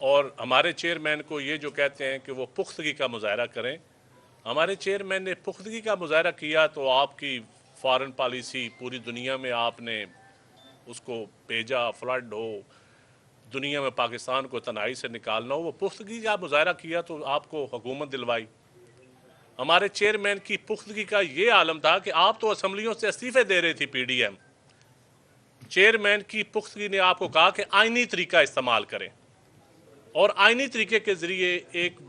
اور ہمارے چیئرمین کو یہ جو کہتے ہیں کہ وہ پختگی کا مظاہرہ کریں، ہمارے چیئرمین نے پختگی کا مظاہرہ کیا تو آپ کی فارن پالیسی پوری دنیا میں آپ نے اس کو بھیجا، فلڈ ہو دنیا میں پاکستان کو تنہائی سے نکالنا ہو، وہ پختگی کا مظاہرہ کیا تو آپ کو حکومت دلوائی۔ ہمارے چیئرمین کی پختگی کا یہ عالم تھا کہ آپ تو اسمبلیوں سے استعفے دے رہے تھی پی ڈی ایم، چیئرمین کی پختگی نے آپ کو کہا کہ آئینی طریقہ استعمال کریں، اور آئینی طریقے کے ذریعے ایک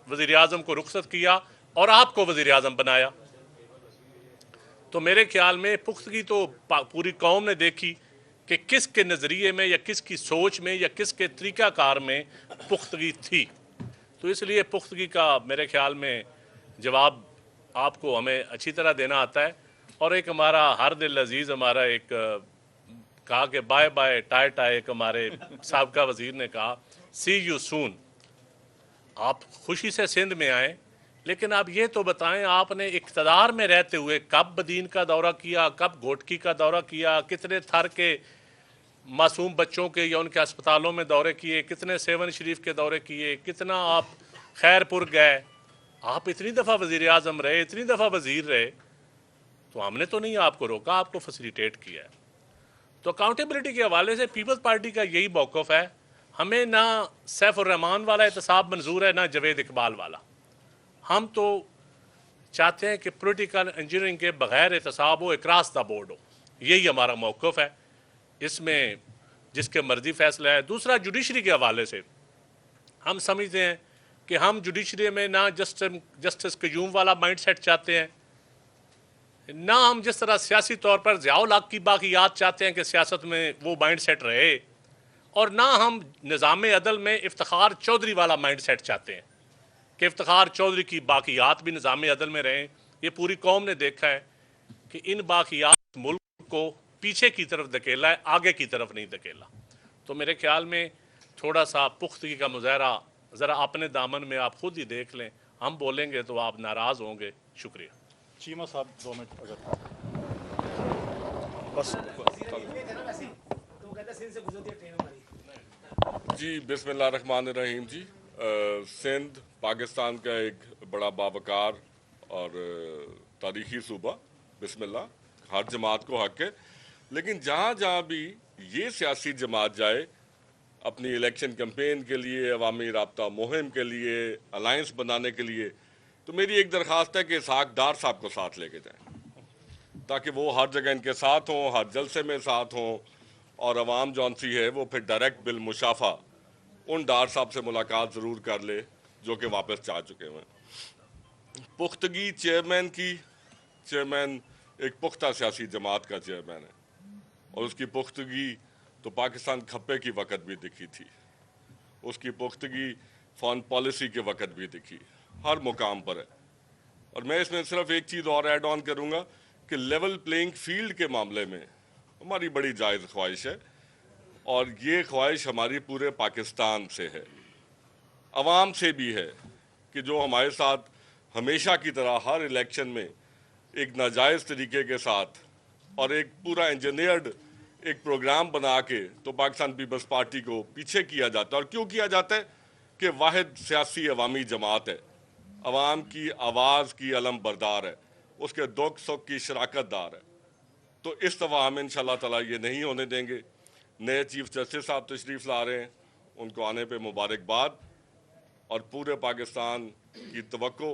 وزیر اعظم کو رخصت کیا اور آپ کو وزیر اعظم بنایا۔ تو میرے خیال میں پختگی تو پوری قوم نے دیکھی کہ کس کے نظریے میں یا کس کی سوچ میں یا کس کے طریقہ کار میں پختگی تھی۔ تو اس لیے پختگی کا میرے خیال میں جواب آپ کو ہمیں اچھی طرح دینا آتا ہے۔ اور ایک ہمارا ہر دل عزیز ہمارا ایک کہا کہ بائے بائے ٹائے ٹائے، ایک ہمارے سابقہ وزیر نے کہا سی یو سون، آپ خوشی سے سندھ میں آئیں، لیکن آپ یہ تو بتائیں آپ نے اقتدار میں رہتے ہوئے کب بدین کا دورہ کیا، کب گھوٹکی کا دورہ کیا، کتنے تھر کے معصوم بچوں کے یا ان کے اسپتالوں میں دورے کیے، کتنے سیون شریف کے دورے کیے، کتنا آپ خیر پور گئے، آپ اتنی دفعہ وزیر اعظم رہے، اتنی دفعہ وزیر رہے، تو ہم نے تو نہیں آپ کو روکا، آپ کو فیسیلیٹیٹ کیا ہے۔ تو اکاؤنٹیبلٹی کے حوالے سے پیپلز پارٹی کا یہی موقف ہے، ہمیں نہ سیف الرحمان والا احتساب منظور ہے، نہ جاوید اقبال والا۔ ہم تو چاہتے ہیں کہ پولیٹیکل انجینئرنگ کے بغیر احتساب ہو، اکراس دا بورڈ ہو، یہی ہمارا موقف ہے، اس میں جس کے مرضی فیصلہ ہے۔ دوسرا جوڈیشری کے حوالے سے ہم سمجھتے ہیں کہ ہم جوڈیشری میں نہ جسٹس قیوم والا مائنڈ سیٹ چاہتے ہیں، نہ ہم جس طرح سیاسی طور پر ضیاء الحق کی باقیات چاہتے ہیں کہ سیاست میں وہ مائنڈ سیٹ رہے، اور نہ ہم نظام عدل میں افتخار چودھری والا مائنڈ سیٹ چاہتے ہیں کہ افتخار چودھری کی باقیات بھی نظام عدل میں رہیں۔ یہ پوری قوم نے دیکھا ہے کہ ان باقیات ملک کو پیچھے کی طرف دھکیلا ہے، آگے کی طرف نہیں دھکیلا۔ تو میرے خیال میں تھوڑا سا پختگی کا مظاہرہ ذرا اپنے دامن میں آپ خود ہی دیکھ لیں، ہم بولیں گے تو آپ ناراض ہوں گے۔ شکریہ۔ چیمہ صاحب 2 منٹ اگر بس جی بسم اللہ الرحمن الرحیم۔ جی سندھ پاکستان کا ایک بڑا باوقار اور تاریخی صوبہ، بسم اللہ، ہر جماعت کو حق ہے، لیکن جہاں جہاں بھی یہ سیاسی جماعت جائے اپنی الیکشن کیمپین کے لیے، عوامی رابطہ مہم کے لیے، الائنس بنانے کے لیے، تو میری ایک درخواست ہے کہ اسحاق ڈار صاحب کو ساتھ لے کے جائیں، تاکہ وہ ہر جگہ ان کے ساتھ ہوں، ہر جلسے میں ساتھ ہوں، اور عوام جون سی ہے وہ پھر ڈائریکٹ بالمشافہ ان ڈار صاحب سے ملاقات ضرور کر لے جو کہ واپس جا چکے ہیں۔ پختگی چیئرمین کی، چیئرمین ایک پختہ سیاسی جماعت کا چیئرمین ہے، اور اس کی پختگی تو پاکستان کھپے کی وقت بھی دکھی تھی، اس کی پختگی فارن پالیسی کے وقت بھی دکھی، ہر مقام پر ہے۔ اور میں اس میں صرف ایک چیز اور ایڈ آن کروں گا کہ لیول پلینگ فیلڈ کے معاملے میں ہماری بڑی جائز خواہش ہے، اور یہ خواہش ہماری پورے پاکستان سے ہے، عوام سے بھی ہے، کہ جو ہمارے ساتھ ہمیشہ کی طرح ہر الیکشن میں ایک ناجائز طریقے کے ساتھ اور ایک پورا انجینئرڈ ایک پروگرام بنا کے تو پاکستان پیپلز پارٹی کو پیچھے کیا جاتا ہے۔ اور کیوں کیا جاتا ہے؟ کہ واحد سیاسی عوامی جماعت ہے، عوام کی آواز کی علم بردار ہے، اس کے دکھ سکھ کی شراکت دار ہے۔ تو اس دفعہ ہم انشاءاللہ تعالیٰ یہ نہیں ہونے دیں گے۔ نئے چیف جسٹس صاحب تشریف لا رہے ہیں، ان کو آنے پہ مبارکباد، اور پورے پاکستان کی توقع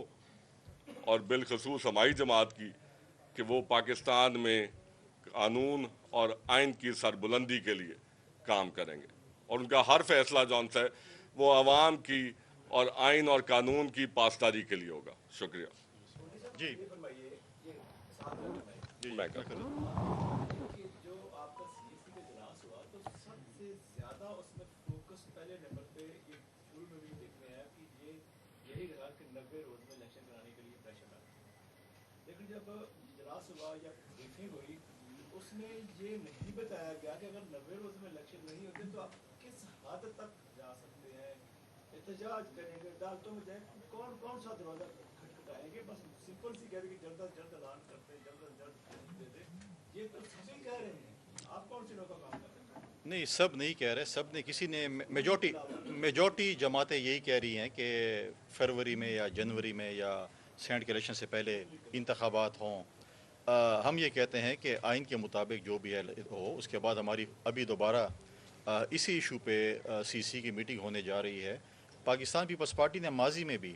اور بالخصوص ہماری جماعت کی کہ وہ پاکستان میں قانون اور آئین کی سربلندی کے لیے کام کریں گے، اور ان کا ہر فیصلہ جون سا ہے وہ عوام کی اور آئین اور قانون کی پاسداری کے لیے ہوگا۔ شکریہ۔ جی میں کرتا ہوں۔ جو آپ کا سی ایس سی کا اجلاس ہوا تو سب سے زیادہ اس میں فوکس پہلے نمبر پہ یہ شروع میں بھی دیکھ رہے ہیں کہ یہی رہا کہ 90 روز میں الیکشن کرانے کے لیے پریشر ڈالا، لیکن جب اجلاس ہوا یا بریفنگ ہوئی اس میں یہ نہیں بتایا گیا کہ اگر 90 روز میں الیکشن نہیں ہوتے تو آپ کس حد تک جا سکتے ہیں، احتجاج کریں گے، عدالتوں میں جائیں، کون سا دروازہ کھٹکھٹائیں گے، بس سمپل سی کہہ دیں کہ جلد از جلد اعلان کرتے ہیں، جلد از جلد دے دیں۔ یہ تو سبھی کہہ رہے ہیں، آپ کون سی نوکا کام کر رہے ہیں؟ نہیں سب نہیں کہہ رہے، سب نے کسی نے میجورٹی جماعتیں یہی کہہ رہی ہیں کہ فروری میں یا جنوری میں یا سینٹ کے الیکشن سے پہلے انتخابات ہوں۔ ہم یہ کہتے ہیں کہ آئین کے مطابق جو بھی ہے ہو، اس کے بعد ہماری ابھی دوبارہ اسی ایشو پہ سی سی کی میٹنگ ہونے جا رہی ہے۔ پاکستان پیپلز پارٹی نے ماضی میں بھی،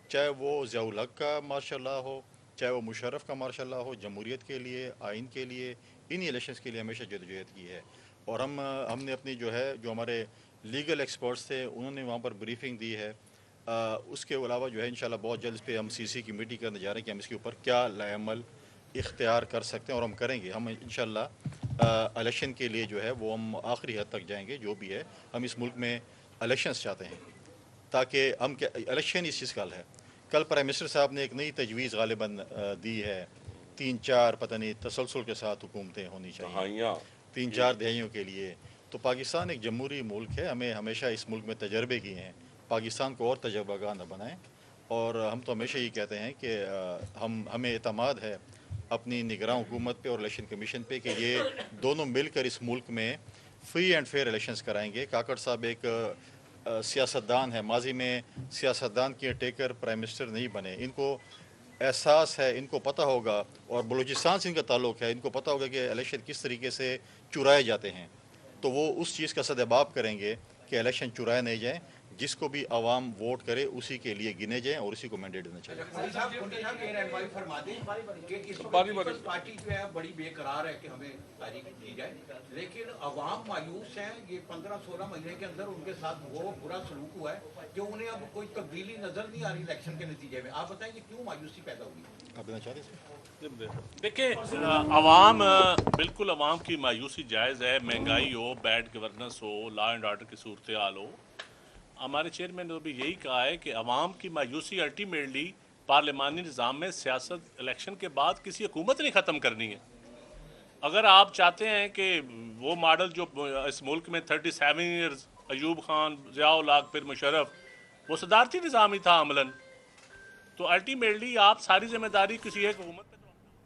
چاہے وہ ضیاء الحق کا مارشاء اللہ ہو، چاہے وہ مشرف کا مارشاء اللہ ہو، جمہوریت کے لیے، آئین کے لیے، انہی الیکشنز کے لیے ہمیشہ جدوجہد کی ہے۔ اور ہم نے اپنی جو ہمارے لیگل ایکسپرٹس تھے انہوں نے وہاں پر بریفنگ دی ہے۔ اس کے علاوہ جو ہے انشاءاللہ بہت جلد اس پہ ہم سی سی کی میٹنگ کرنے جا رہے ہیں کہ ہم اس کے اوپر کیا لائحہ عمل اختیار کر سکتے ہیں، اور ہم کریں گے۔ ہم انشاءاللہ الیکشن کے لیے جو ہے وہ ہم آخری حد تک جائیں گے، جو بھی ہے ہم اس ملک میں الیکشنز چاہتے ہیں، تاکہ ہم الیکشن اس چیز کا حل ہے۔ کل پرائم منسٹر صاحب نے ایک نئی تجویز غالباً دی ہے، 3-4 پتہ نہیں تسلسل کے ساتھ حکومتیں ہونی چاہیے، دہائیاں 3-4 دہائیوں کے لیے۔ تو پاکستان ایک جمہوری ملک ہے، ہمیں ہمیشہ اس ملک میں تجربے کیے ہیں، پاکستان کو اور تجربہ گاہ نہ بنائیں۔ اور ہم تو ہمیشہ یہ کہتے ہیں کہ ہمیں اعتماد ہے اپنی نگراں حکومت پہ اور الیکشن کمیشن پہ کہ یہ دونوں مل کر اس ملک میں فری اینڈ فیئر الیکشنز کرائیں گے۔ کاکڑ صاحب ایک سیاستدان ہے، ماضی میں سیاستدان کے ٹیکر پرائم منسٹر نہیں بنے، ان کو احساس ہے، ان کو پتہ ہوگا، اور بلوچستان سے ان کا تعلق ہے، ان کو پتہ ہوگا کہ الیکشن کس طریقے سے چرائے جاتے ہیں۔ تو وہ اس چیز کا سدباب کریں گے کہ الیکشن چرائے نہیں جائیں، جس کو بھی عوام ووٹ کرے اسی کے لیے گنے جائیں اور اسی کو مینڈیٹ دینا چاہیے۔ کنڈی صاحب یہ رہنمائی فرما دیں کہ اس وقت باری پیپلز پارٹی جو ہے بڑی بے قرار ہے کہ ہمیں تاریخ دی جائے، لیکن عوام مایوس ہیں۔ یہ 15-16 مہینے کے اندر ان کے ساتھ وہ برا سلوک ہوا ہے کہ انہیں اب کوئی تبدیلی نظر نہیں آ رہی الیکشن کے نتیجے میں۔ آپ بتائیں کہ کیوں مایوسی پیدا ہوئی؟ آپ دینا چاہ رہے ہیں؟ دیکھیں عوام بالکل عوام کی مایوسی جائز ہے، مہنگائی ہو، بیڈ گورننس ہو، لا اینڈ آرڈر کی صورتحال ہو۔ ہمارے چیئرمین نے بھی یہی کہا ہے کہ عوام کی مایوسی الٹیمیٹلی پارلیمانی نظام میں سیاست الیکشن کے بعد کسی حکومت نے ختم کرنی ہے۔ اگر آپ چاہتے ہیں کہ وہ ماڈل جو اس ملک میں 37 ایئرز ایوب خان، ضیاء الحق، پھر مشرف، وہ صدارتی نظام ہی تھا عملاً، تو الٹیمیٹلی آپ ساری ذمہ داری کسی ایک حکومت